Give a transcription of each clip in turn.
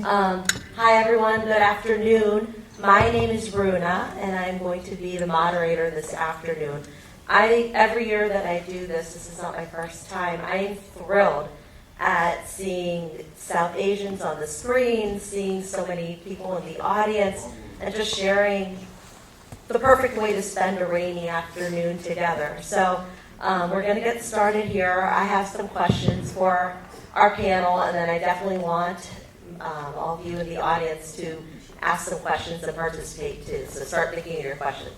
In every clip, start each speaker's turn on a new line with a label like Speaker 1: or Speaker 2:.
Speaker 1: Hi everyone, good afternoon. My name is Bruna and I'm going to be the moderator this afternoon. Every year that I do this is not my first time, I am thrilled at seeing South Asians on the screen, seeing so many people in the audience, and just sharing the perfect way to spend a rainy afternoon together. So we're going to get started here. I have some questions for our panel, and then I definitely want all of you in the audience to ask some questions and participate too. So start thinking of your questions.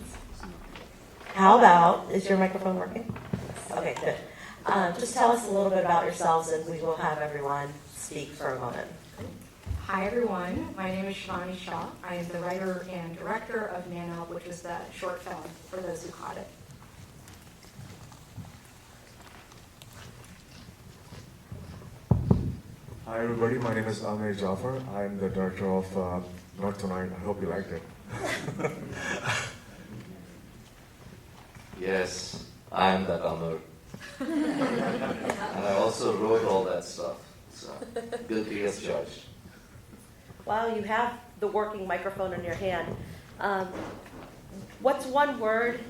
Speaker 1: How about, is your microphone working? Okay, good. Just tell us a little bit about yourselves and we will have everyone speak for a moment.
Speaker 2: Hi everyone, my name is Shivani Shah. I am the writer and director of Man Up, which was the short film for those who caught it.
Speaker 3: Hi everybody, my name is Amir Jaffer. I'm the director of Not Tonight. I hope you liked it.
Speaker 4: Yes, I'm that Amir. And I also wrote all that stuff, so guilty as charged.
Speaker 1: While you have the working microphone in your hand, what's one word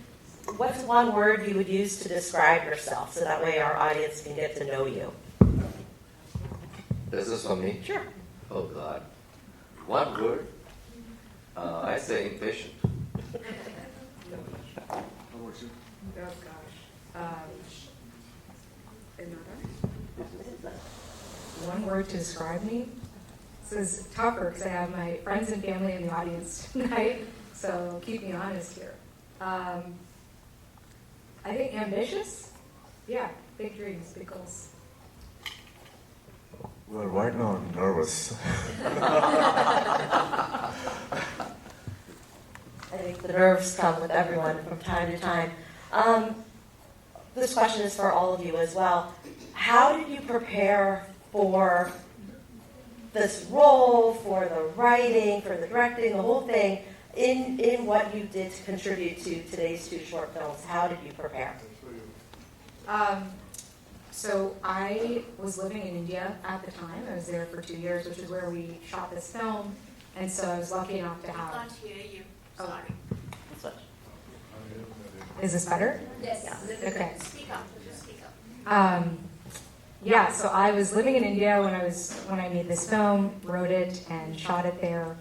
Speaker 1: you would use to describe yourself so that way our audience can get to know you?
Speaker 4: Is this for me?
Speaker 1: Sure.
Speaker 4: Oh God. One word? I say impatient.
Speaker 2: Oh gosh. One word to describe me? This is tougher because I have my friends and family in the audience tonight, so keep me honest here. I think ambitious? Yeah, big dreams, big goals.
Speaker 3: Well, right now I'm nervous.
Speaker 1: I think the nerves come with everyone from time to time. This question is for all of you as well. How did you prepare for this role, for the writing, for the directing, the whole thing, in what you did to contribute to today's two short films? How did you prepare?
Speaker 2: So I was living in India at the time. I was there for 2 years, which is where we shot this film. And so I was lucky enough to have...
Speaker 5: I can't hear you. Sorry.
Speaker 1: Switch.
Speaker 2: Is this better?
Speaker 5: Yes.
Speaker 1: Yeah.
Speaker 2: Okay.
Speaker 5: Speak up. Just speak up.
Speaker 2: Yeah, so I was living in India when I made this film, wrote it, and shot it there.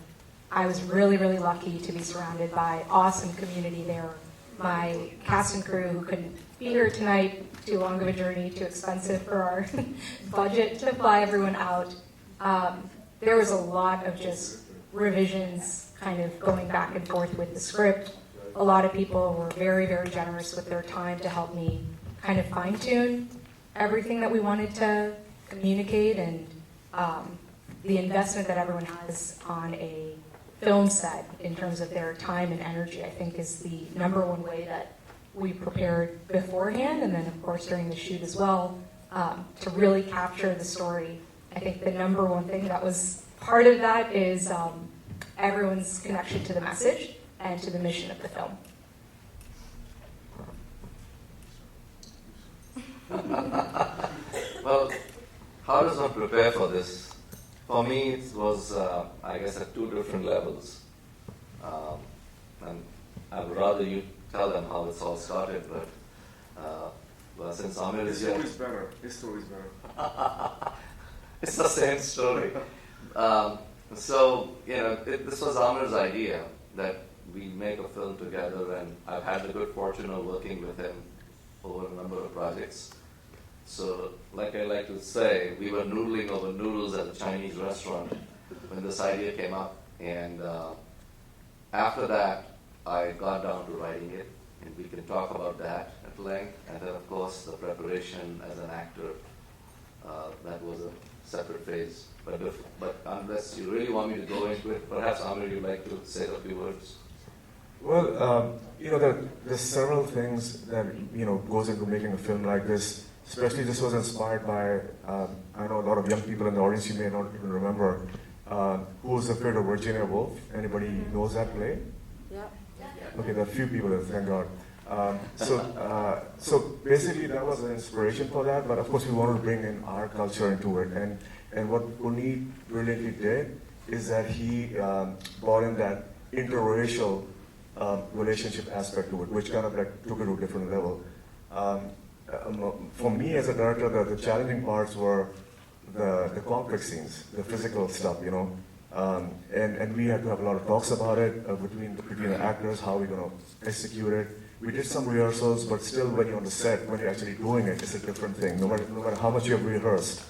Speaker 2: I was really, really lucky to be surrounded by awesome community there. My cast and crew who couldn't be here tonight, too long of a journey, too expensive for our budget to fly everyone out. There was a lot of just revisions, kind of going back and forth with the script. A lot of people were very, very generous with their time to help me kind of fine-tune everything that we wanted to communicate, and the investment that everyone has on a film set in terms of their time and energy, I think is the number one way that we prepared beforehand, and then of course during the shoot as well, to really capture the story. I think the number one thing that was part of that is everyone's connection to the message and to the mission of the film.
Speaker 4: Well, how does one prepare for this? For me, it was, I guess, at two different levels. And I would rather you tell them how it's all started, but well, since Amir is here...
Speaker 3: His story's better.
Speaker 4: It's the same story. So, this was Amir's idea that we make a film together, and I've had the good fortune of working with him over a number of projects. So, like I like to say, we were noodling over noodles at a Chinese restaurant when this idea came up, and after that, I got down to writing it, and we can talk about that at length, and then of course the preparation as an actor, that was a separate phase. But unless you really want me to go into it, perhaps Amir, you'd like to say a few words.
Speaker 3: Well, there's several things that goes into making a film like this. Especially this was inspired by, I know a lot of young people in the audience, you may not even remember, Who Was Afraid of Virginia Woolf? Anybody knows that play?
Speaker 1: Yeah.
Speaker 3: Okay, there are a few people, thank God. So basically that was an inspiration for that, but of course we wanted to bring in our culture into it. And what Puneet brilliantly did is that he brought in that interracial relationship aspect to it, which kind of like took it to a different level. For me as a director, the challenging parts were the conflict scenes, the physical stuff, you know. And we had to have a lot of talks about it between the actors, how we're going to execute it. We did some rehearsals, but still when you're on the set, when you're actually doing it, it's a different thing. No matter how much you have rehearsed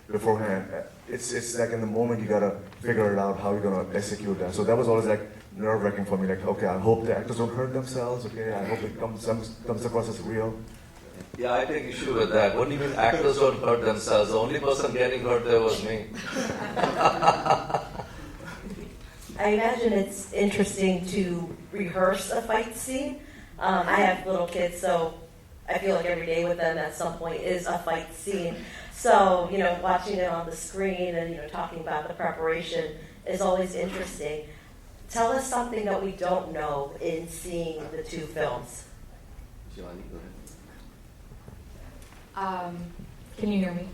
Speaker 3: beforehand, it's like in the moment you got to figure it out how you're going to execute that. So that was always like nerve-wracking for me, like, okay, I hope the actors don't hurt themselves, okay, I hope it comes across as real.
Speaker 4: Yeah, I take issue with that. What do you mean actors don't hurt themselves? The only person getting hurt there was me.
Speaker 1: I imagine it's interesting to rehearse a fight scene. I have little kids, so I feel like every day with them at some point is a fight scene. So, you know, watching it on the screen and, you know, talking about the preparation is always interesting. Tell us something that we don't know in seeing the two films.
Speaker 4: Shivani, go ahead.
Speaker 2: Can you hear me?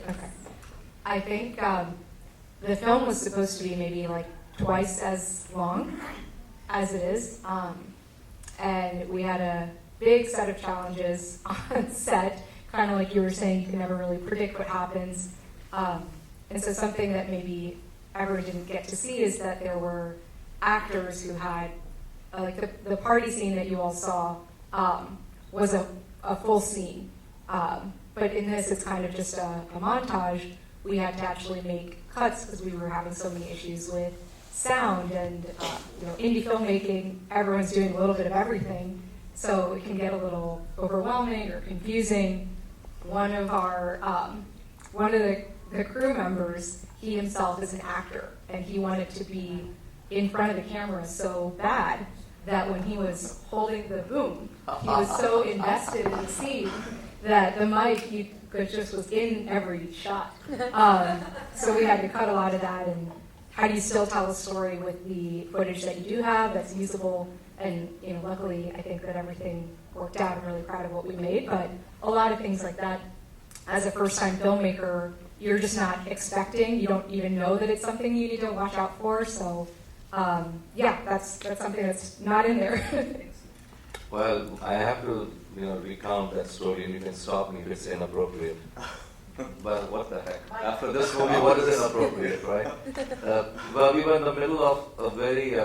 Speaker 2: Okay. I think the film was supposed to be maybe like twice as long as it is. And we had a big set of challenges on set, kind of like you were saying, you can never really predict what happens. And so something that maybe everyone didn't get to see is that there were actors who had, like the party scene that you all saw was a full scene. But in this, it's kind of just a montage. We had to actually make cuts because we were having so many issues with sound and you know, indie filmmaking. Everyone's doing a little bit of everything, so it can get a little overwhelming or confusing. One of the crew members, he himself is an actor, and he wanted to be in front of the camera so bad that when he was holding the boom, he was so invested in the scene that the mic just was in every shot. So we had to cut a lot of that. And how do you still tell a story with the footage that you do have that's usable? And you know, luckily, I think that everything worked out. I'm really proud of what we made. But a lot of things like that, as a first-time filmmaker, you're just not expecting. You don't even know that it's something you need to watch out for. So yeah, that's something that's not in there.
Speaker 4: Well, I have to, you know, recount that story, and you can stop me if it's inappropriate. But what the heck? After this movie, what is inappropriate, right? Well, we were in the middle of a very,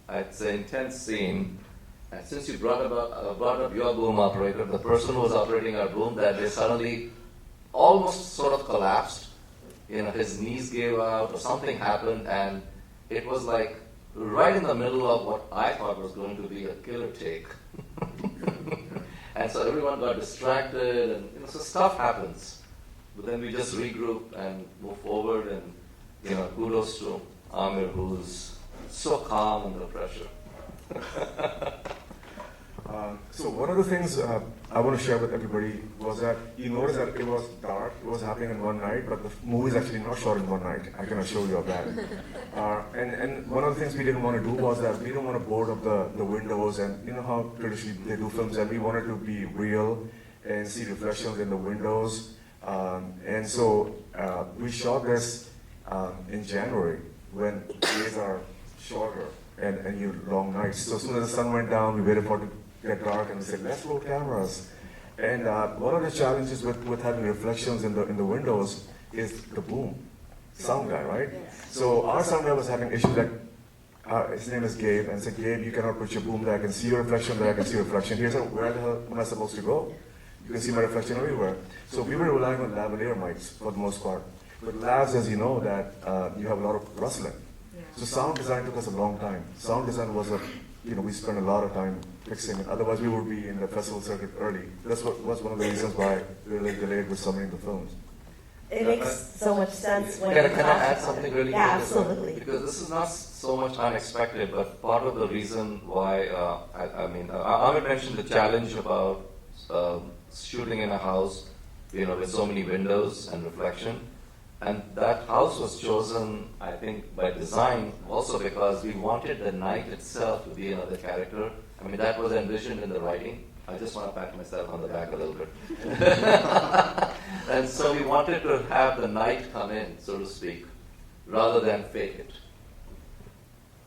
Speaker 4: I'd say, intense scene. And since you brought up your boom operator, the person who was operating our boom that day suddenly almost sort of collapsed. You know, his knees gave out or something happened, and it was like right in the middle of what I thought was going to be a killer take. And so everyone got distracted, and you know, so stuff happens. But then we just regroup and move forward, and you know, kudos to Amir, who's so calm under pressure.
Speaker 3: So one of the things I want to share with everybody was that you notice that it was dark, it was happening in one night, but the movie is actually not shot in one night. I can assure you of that. And one of the things we didn't want to do was that we didn't want to board up the windows, and you know how traditionally they do films, and we wanted to be real and see reflections in the windows. And so we shot this in January when days are shorter and you long nights. So as soon as the sun went down, we waited for it to get dark, and we said, let's roll cameras. And one of the challenges with having reflections in the windows is the boom, sound guy, right? So our sound guy was having issues like, his name is Gabe, and said, Gabe, you cannot put your boom there. I can see your reflection there, I can see your reflection here. So where the hell am I supposed to go? You can see my reflection everywhere. So we were relying on lavalier mics for the most part. With lavs, as you know, that you have a lot of rustling. So sound design took us a long time. Sound design was we spent a lot of time fixing it. Otherwise, we would be in the festival circuit early. That's what was one of the reasons why we were delayed with submitting the films.
Speaker 1: It makes so much sense when
Speaker 4: Can
Speaker 1: you
Speaker 4: I
Speaker 1: talk
Speaker 4: add
Speaker 1: about
Speaker 4: something
Speaker 1: it.
Speaker 4: really
Speaker 1: Yeah,
Speaker 4: quick?
Speaker 1: absolutely.
Speaker 4: Because this is not so much unexpected, but part of the reason why, Amir mentioned the challenge about shooting in a house, you know, with so many windows and reflection. And that house was chosen, I think, by design also because we wanted the night itself to be another character. I mean, that was envisioned in the writing. I just want to pat myself on the back a little bit. And so we wanted to have the night come in, so to speak, rather than fake it.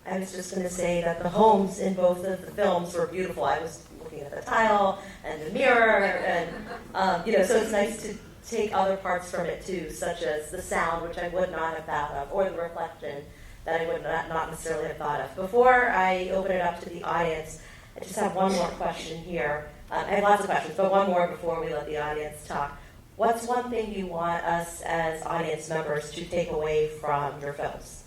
Speaker 1: I was just going to say that the homes in both of the films were beautiful. I was looking at the tile and the mirror, and so it's nice to take other parts from it too, such as the sound, which I would not have thought of, or the reflection that I would not necessarily have thought of. Before I open it up to the audience, I just have one more question here. I have lots of questions, but one more before we let the audience talk. What's one thing you want us as audience members to take away from your films?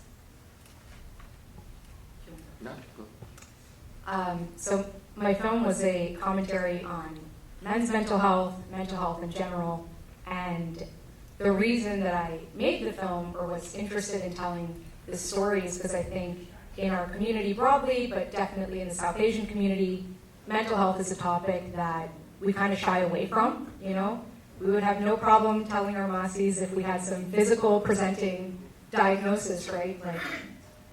Speaker 4: No, go.
Speaker 2: So my film was a commentary on men's mental health in general, and the reason that I made the film or was interested in telling this story is because I think in our community broadly, but definitely in the South Asian community, mental health is a topic that we kind of shy away from, We would have no problem telling our masis if we had some physical presenting diagnosis, right? Like,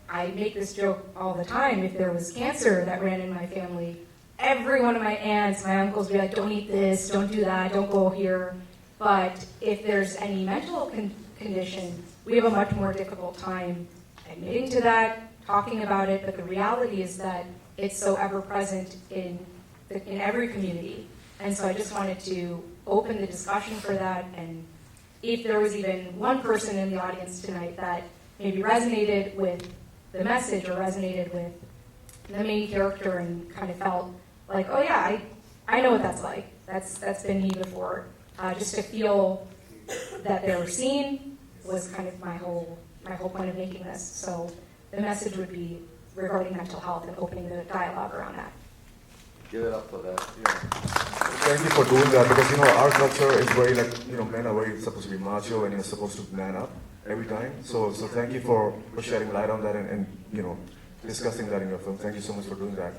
Speaker 2: I make this joke all the time. If there was cancer that ran in my family, every one of my aunts, my uncles would be like, don't eat this, don't do that, don't go here. But if there's any mental condition, we have a much more difficult time admitting to that, talking about it, but the reality is that it's so ever present in every community. And so I just wanted to open the discussion for that, and if there was even one person in the audience tonight that maybe resonated with the message or resonated with the main character and kind of felt like, oh yeah, I know what that's like. That's been me before. Just to feel that they were seen was kind of my whole point of making this. So the message would be regarding mental health and opening the dialogue around that.
Speaker 4: Give it up for that.
Speaker 3: Thank you for doing that, because our culture is very men are very supposed to be macho and you're supposed to man up every time. So thank you for shedding light on that and discussing that in your film. Thank you so much for doing that.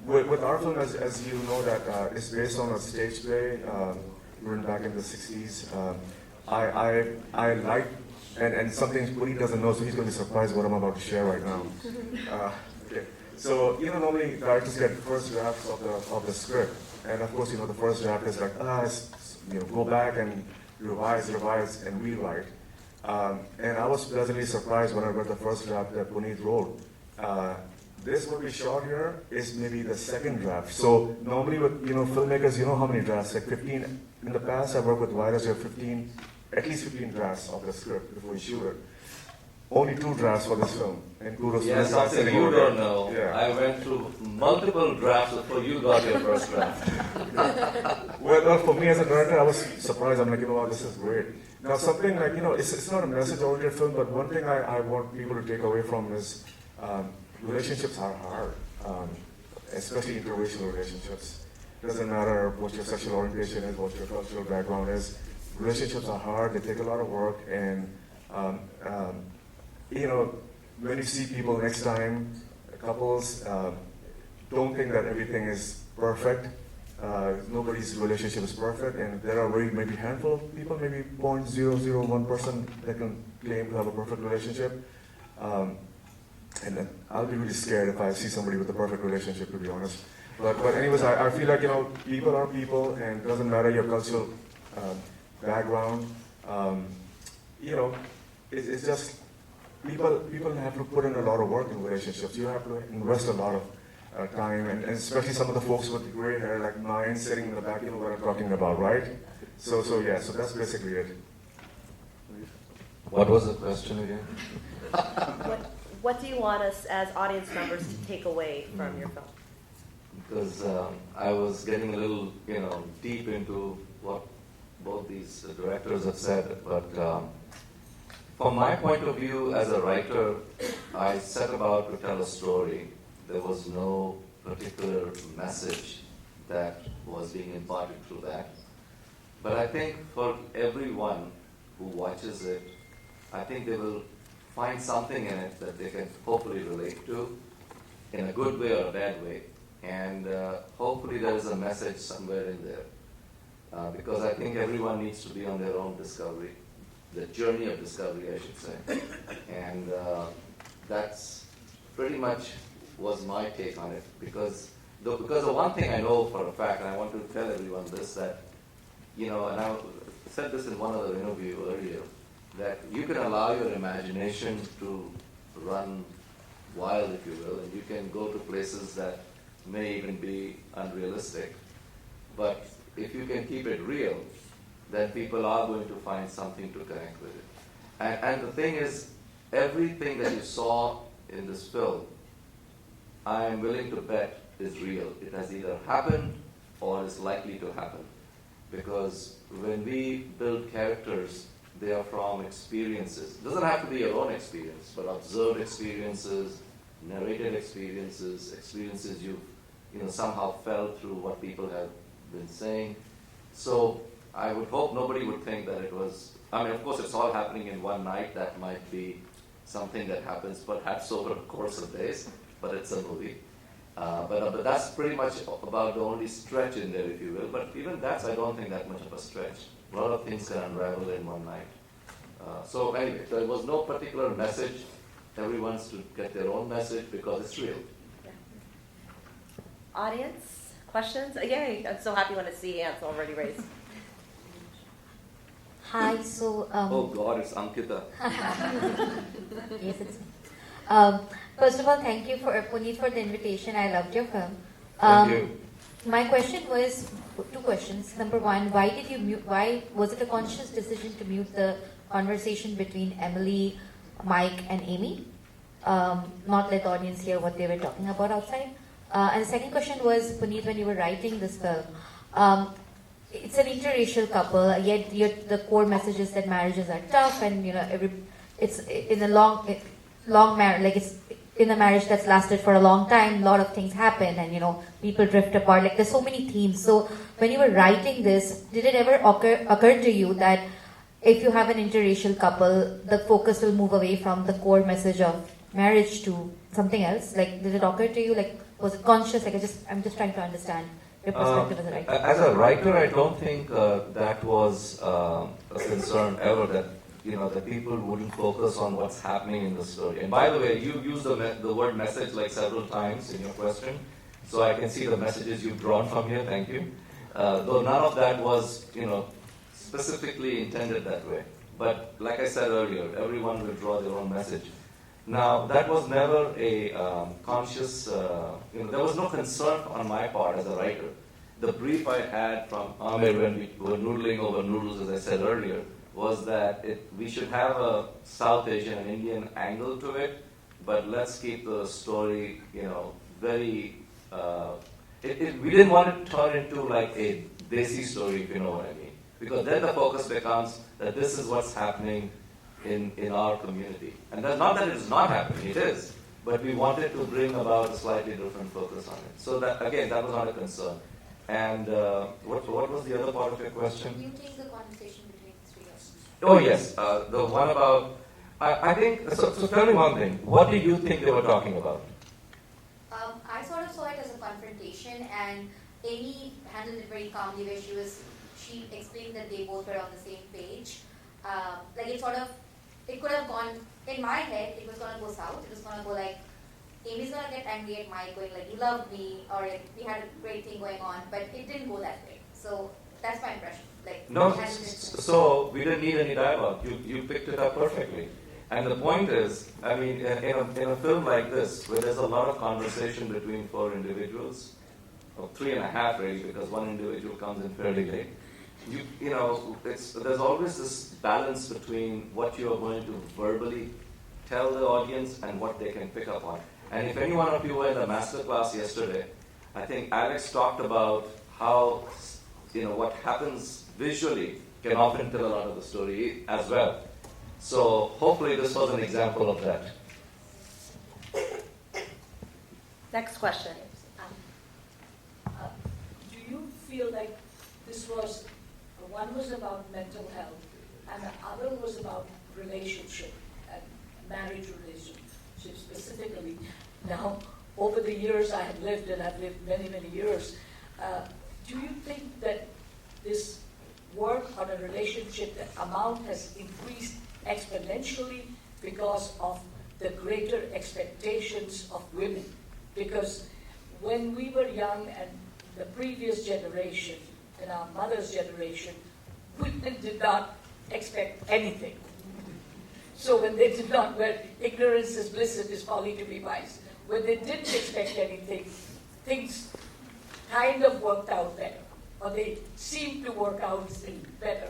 Speaker 3: With our film, as you know, that it's based on a stage play written back in the 60s. I like, and something Puri doesn't know, so he's going to be surprised what I'm about to share right now. Okay. So, normally directors get first drafts of the script, and of course, the first draft is like, go back and revise, and rewrite. And I was pleasantly surprised when I read the first draft that Puneet wrote. This what we shot here is maybe the second draft. So normally with filmmakers, how many drafts? Like 15. In the past, I worked with writers who have at least 15 drafts of the script before we shoot it. Only 2 drafts for this film, and kudos to
Speaker 4: Yes,
Speaker 3: the guys
Speaker 4: something
Speaker 3: sitting
Speaker 4: you
Speaker 3: over
Speaker 4: don't
Speaker 3: there.
Speaker 4: know.
Speaker 3: Yeah.
Speaker 4: I went through multiple drafts before you got your first draft.
Speaker 3: Well, for me as a director, I was surprised. I'm like, wow, this is great. Now, something like, it's not a message-oriented film, but one thing I want people to take away from is relationships are hard, especially interracial relationships. Doesn't matter what your sexual orientation is, what your cultural background is. Relationships are hard. They take a lot of work, and when you see people next time, couples, don't think that everything is perfect. Nobody's relationship is perfect, and there are maybe handful of people, maybe 0.001% that can claim to have a perfect relationship. And then I'll be really scared if I see somebody with a perfect relationship, to be honest. But anyways, I feel like, people are people, and it doesn't matter your cultural background. It's just people have to put in a lot of work in relationships. You have to invest a lot of time, and especially some of the folks with gray hair like mine sitting in the back, you know what I'm talking about, right? So that's basically it.
Speaker 4: What was the question again?
Speaker 1: What do you want us as audience members to take away from your film?
Speaker 4: Because I was getting a little, deep into what both these directors have said, but from my point of view as a writer, I set about to tell a story. There was no particular message that was being imparted through that. But I think for everyone who watches it, I think they will find something in it that they can hopefully relate to in a good way or a bad way. And hopefully there is a message somewhere in there. Because I think everyone needs to be on their own discovery, the journey of discovery, I should say. And that's pretty much was my take on it. Because the one thing I know for a fact, and I want to tell everyone this, that, and I said this in one other interview earlier, that you can allow your imagination to run wild, if you will, and you can go to places that may even be unrealistic. But if you can keep it real, then people are going to find something to connect with it. And the thing is, everything that you saw in this film, I am willing to bet is real. It has either happened or is likely to happen. Because when we build characters, they are from experiences. It doesn't have to be your own experience, but observed experiences, narrated experiences, experiences you've somehow felt through what people have been saying. So I would hope nobody would think that it was, of course it's all happening in one night. That might be something that happens perhaps over a course of days, but it's a movie. But that's pretty much about the only stretch in there, if you will. But even that's, I don't think that much of a stretch. A lot of things can unravel in one night. So anyway, there was no particular message. Everyone's to get their own message because it's real.
Speaker 1: Audience, questions? Yay, I'm so happy when I see hands already raised.
Speaker 6: Hi, so...
Speaker 4: oh God, it's Ankita.
Speaker 6: Yes, it's first of all, thank you, Puneet, for the invitation. I loved your film.
Speaker 4: Thank you.
Speaker 6: My question was, two questions. Number one, why did you mute, why was it a conscious decision to mute the conversation between Emily, Mike, and Amy? Not let the audience hear what they were talking about outside. And the second question was, Puneet, when you were writing this film, it's an interracial couple, yet the core message is that marriages are tough, and it's in a long marriage, like it's in a marriage that's lasted for a long time. A lot of things happen, and people drift apart. Like there's so many themes. So when you were writing this, did it ever occur to you that if you have an interracial couple, the focus will move away from the core message of marriage to something else? Like, did it occur to you? Like, was it conscious? Like, I'm just trying to understand your perspective as a writer.
Speaker 4: As a writer, I don't think that was a concern ever, that that people wouldn't focus on what's happening in the story. And by the way, you used the word message like several times in your question, so I can see the messages you've drawn from here. Thank you. Though none of that was specifically intended that way. But like I said earlier, everyone will draw their own message. Now, that was never a conscious, there was no concern on my part as a writer. The brief I had from Amir when we were noodling over noodles, as I said earlier, was that we should have a South Asian and Indian angle to it, but let's keep the story, very, we didn't want it to turn into like a desi story, if you know what I mean. Because then the focus becomes that this is what's happening in our community. And that's not that it is not happening, it is. But we wanted to bring about a slightly different focus on it. So that, again, that was not a concern. And what was the other part of your question?
Speaker 6: Muting the conversation between the three of us.
Speaker 4: Oh yes, the one about, I think, so tell me one thing. What did you think they were talking about?
Speaker 6: I sort of saw it as a confrontation, and Amy handled it very calmly, where she explained that they both were on the same page. It could have gone, in my head, it was going to go south. It was going to go like, Amy's going to get angry at Mike, going like, you love me, or like, we had a great thing going on, but it didn't go that way. So that's my impression.
Speaker 4: No, so we didn't need any dialogue. You picked it up perfectly. And the point is, in a film like this, where there's a lot of conversation between four individuals, or 3.5 really, because one individual comes in fairly late, there's always this balance between what you are going to verbally tell the audience and what they can pick up on. And if any one of you were in the masterclass yesterday, I think Alex talked about how what happens visually can often tell a lot of the story as well. So hopefully this was an example of that.
Speaker 1: Next question.
Speaker 7: Do you feel like this was, one was about mental health and the other was about relationship and marriage relationship specifically? Now, over the years I have lived, and I've lived many, many years, do you think that this work on a relationship, the amount has increased exponentially because of the greater expectations of women? Because when we were young and the previous generation, and our mother's generation, women did not expect anything. So when they did not, where ignorance is bliss, it is folly to be wise. When they didn't expect anything, things kind of worked out better, or they seemed to work out better.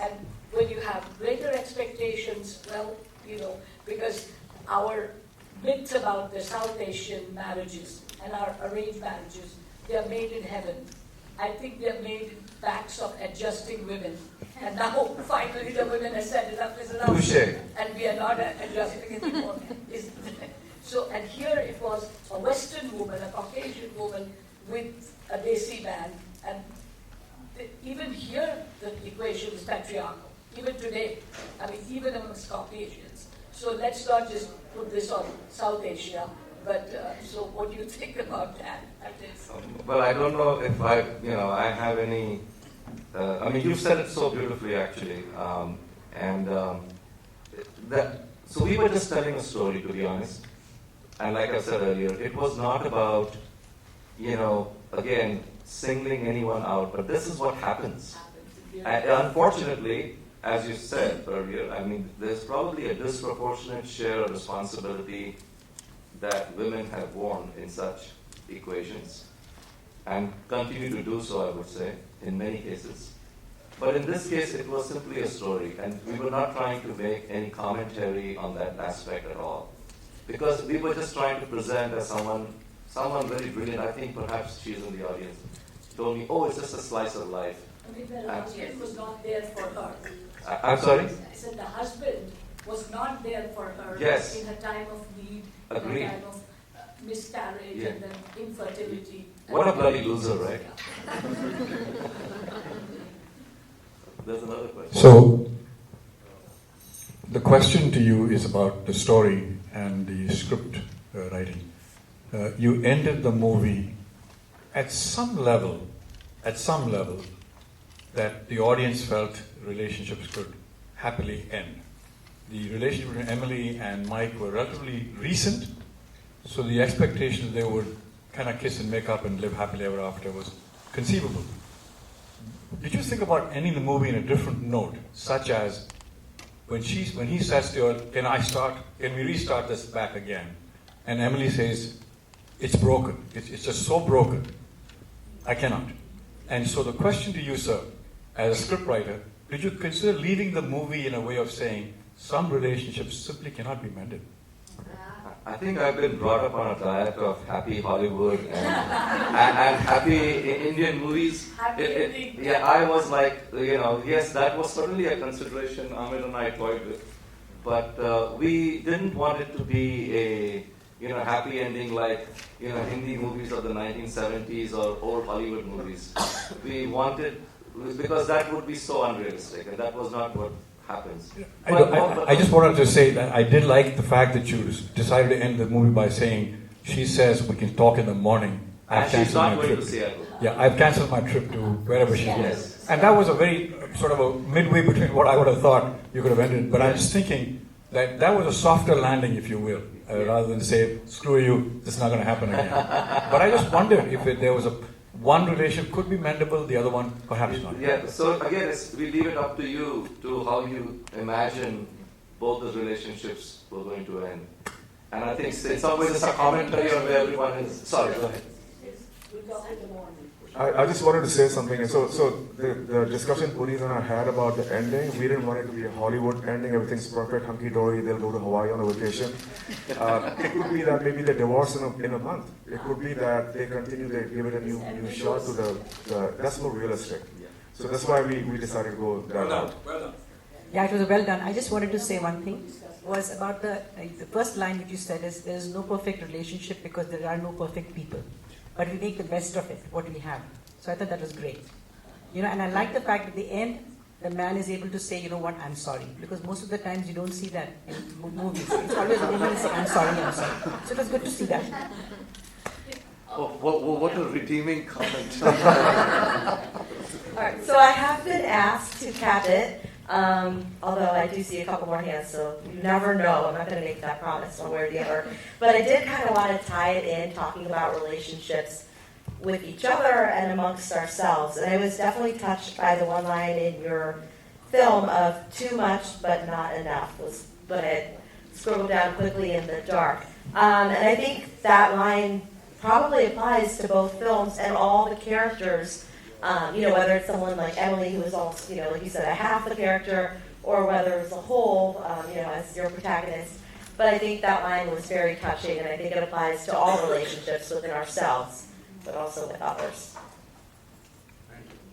Speaker 7: And when you have greater expectations, well, because our myths about the South Asian marriages and our arranged marriages, they are made in heaven. I think they are made in packs of adjusting women. And now, finally, the women have said enough is enough.
Speaker 3: Touché.
Speaker 7: And we are not adjusting anymore. So, and here it was a Western woman, a Caucasian woman with a Desi man. And even here, the equation is patriarchal. Even today, I mean, even amongst Caucasians. So let's not just put this on South Asia. But so, what do you think about that?
Speaker 4: Well, I don't know if I have any. I mean, you've said it so beautifully, actually, so we were just telling a story, to be honest. And like I said earlier, it was not about, again, singling anyone out, but this is what happens. And unfortunately, as you said earlier, I mean, there's probably a disproportionate share of responsibility that women have borne in such equations, and continue to do so, I would say, in many cases. But in this case, it was simply a story, and we were not trying to make any commentary on that aspect at all. Because we were just trying to present as someone very brilliant, I think perhaps she's in the audience, told me, oh, it's just a slice of life.
Speaker 7: I mean, the husband was not there for her.
Speaker 4: I'm sorry?
Speaker 7: I said the husband was not there for her
Speaker 4: Yes.
Speaker 7: in her time of need,
Speaker 4: Agreed.
Speaker 7: in her time of miscarriage and then infertility.
Speaker 4: What a bloody loser, right? There's another question.
Speaker 8: So, the question to you is about the story and the script writing. You ended the movie at some level, that the audience felt relationships could happily end. The relationship between Emily and Mike were relatively recent, so the expectation they would kind of kiss and make up and live happily ever after was conceivable. Did you think about ending the movie in a different note, such as when he says to her, can we restart this back again? And Emily says, it's broken. It's just so broken. I cannot. And so the question to you, sir, as a scriptwriter, did you consider leaving the movie in a way of saying some relationships simply cannot be mended?
Speaker 4: I think I've been brought up on a diet of happy Hollywood and happy Indian movies. I was like, yes, that was certainly a consideration Amir and I toyed with. But we didn't want it to be a happy ending like Hindi movies of the 1970s or old Hollywood movies. We wanted, because that would be so unrealistic, and that was not what happens.
Speaker 8: I just wanted to say that I did like the fact that you decided to end the movie by saying, she says we can talk in the morning.
Speaker 4: And she's not going to Seattle.
Speaker 8: Yeah, I've cancelled my trip to wherever she goes.
Speaker 4: Yes.
Speaker 8: And that was a very sort of a midway between what I would have thought you could have ended. But I was thinking that was a softer landing, if you will, rather than say, screw you, this is not going to happen again. But I just wondered if there was one relationship could be mendable, the other one perhaps not.
Speaker 4: Yeah, so again, we leave it up to you to how you imagine both those relationships were going to end. And I think in some ways it's a commentary on where everyone is. Sorry, go ahead.
Speaker 3: I just wanted to say something. And so the discussion Puneet and I had about the ending, we didn't want it to be a Hollywood ending, everything's perfect, hunky-dory, they'll go to Hawaii on a vacation. It could be that maybe they divorce in a month. It could be that they continue, they give it a new shot to that's more realistic. So that's why we decided to go that route.
Speaker 8: Well done.
Speaker 9: Yeah, it was well done. I just wanted to say one thing, was about the first line which you said is, there is no perfect relationship because there are no perfect people. But we make the best of it, what we have. So I thought that was great. And I like the fact at the end, the man is able to say, you know what, I'm sorry. Because most of the times you don't see that in movies. It's always the woman saying, I'm sorry, I'm sorry. So it was good to see that.
Speaker 4: Oh, what a redeeming comment.
Speaker 1: All right, so I have been asked to cap it, although I do see a couple more hands, so you never know. I'm not going to make that promise one way or the other. But I did kind of want to tie it in, talking about relationships with each other and amongst ourselves. And I was definitely touched by the one line in your film of too much but not enough was what I had scribbled down quickly in the dark. And I think that line probably applies to both films and all the characters, whether it's someone like Emily, who is also, like you said, a half the character, or whether it's a whole, as your protagonist. But I think that line was very touching, and I think it applies to all relationships within ourselves, but also with others.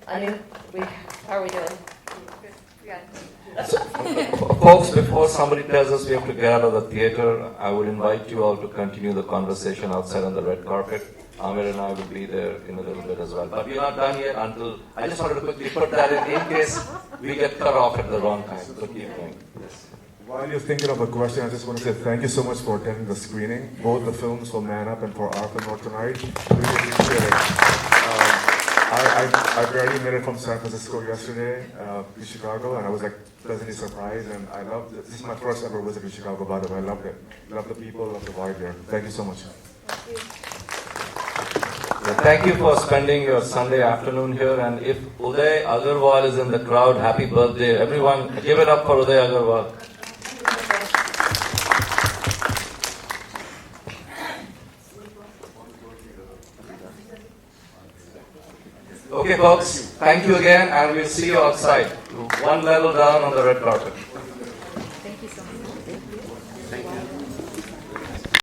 Speaker 1: Anu, how are we doing?
Speaker 5: Good. We got it.
Speaker 4: So, folks, before somebody tells us we have to get out of the theater, I would invite you all to continue the conversation outside on the red carpet. Amir and I will be there in a little bit as well. But we're not done yet until, I just wanted to quickly put that in case we get cut off at the wrong time. So keep going. Yes.
Speaker 3: While you're thinking of a question, I just want to say thank you so much for attending the screening, both the films for Man Up and for our film tonight. Really appreciate it. I barely made it from San Francisco yesterday to Chicago, and I was like pleasantly surprised, and I loved it. This is my first ever visit to Chicago, by the way. I loved it. Love the people, love the vibe there. Thank you so much.
Speaker 4: Thank you for spending your Sunday afternoon here, and if Uday Agarwal is in the crowd, happy birthday. Everyone, give it up for Uday Agarwal. Okay, folks, thank you again, and we'll see you outside, one level down on the red carpet.